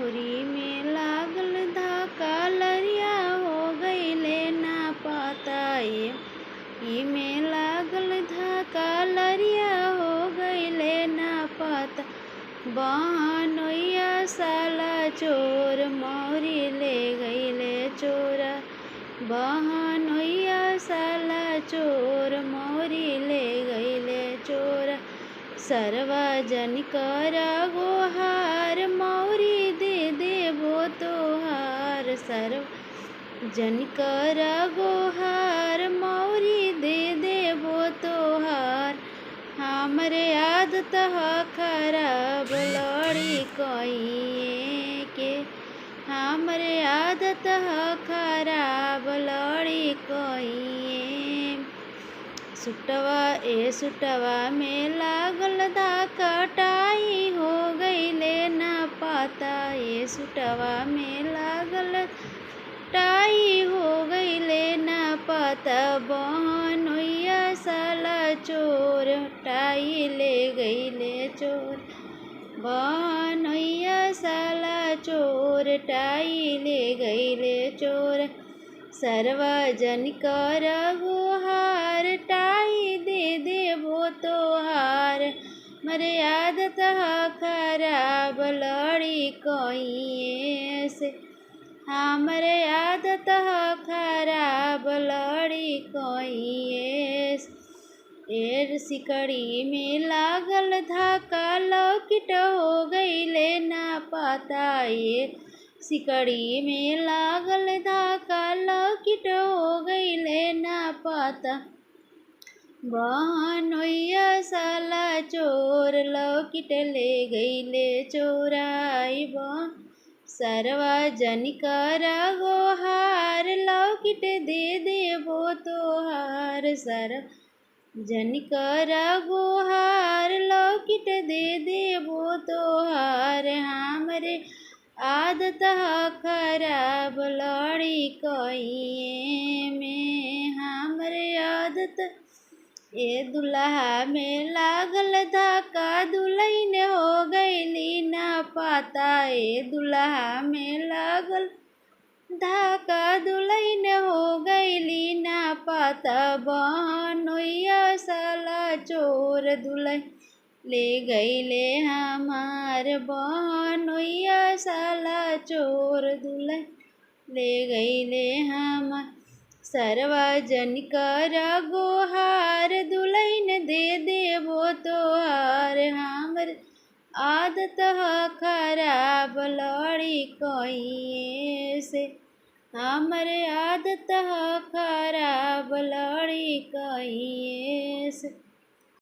मौरी में लागल धाका, लरिया हो गईले ना पाता। ई में लागल धाका, लरिया हो गईले ना पाता। बहनोइया साला चोर, मौरी ले गईले चोरा। बहनोइया साला चोर, मौरी ले गईले चोरा। सर्वजन करा गोहार, मौरी दे देबो तोहार। सर्वजन करा गोहार, मौरी दे देबो तोहार। हमरे आदत ह खराब, लड़ी कइए के। हमरे आदत ह खराब, लड़ी कइए। सुटवा में लागल धाका, टाई हो गईले ना पाता। ये सुटवा में लागल टाई हो गईले ना पाता। बहनोइया साला चोर, टाई ले गईले चोर। बहनोइया साला चोर, टाई ले गईले चोर। सर्वजन करा गोहार, टाई दे देबो तोहार। मरे आदत ह खराब, लड़ी कइए से। हमरे आदत ह खराब, लड़ी कइए से। सिकड़ी में लागल धाका, लौकिट हो गईले ना पाता। ये सिकड़ी में लागल धाका, लौकिट हो गईले ना पाता। बहनोइया साला चोर, लौकिट ले गईले चोराई। सर्वजन करा गोहार, लौकिट दे देबो तोहार। सर्वजन करा गोहार, लौकिट दे देबो तोहार। हमरे आदत ह खराब, लड़ी कइए में। हमरे आदत ए दुल्हा में लागल धाका, दुल्हन हो गईली ना पाता। ए दुल्हा में लागल धाका, दुल्हन हो गईली ना पाता। बहनोइया साला चोर, दुल्हन ले गईले हमार। बहनोइया साला चोर, दुल्हन ले गईले हमार। सर्वजन करा गोहार, दुल्हन दे देबो तोहार। हमर आदत ह खराब, लड़ी कइए से। हमरे आदत ह खराब, लड़ी कइए से।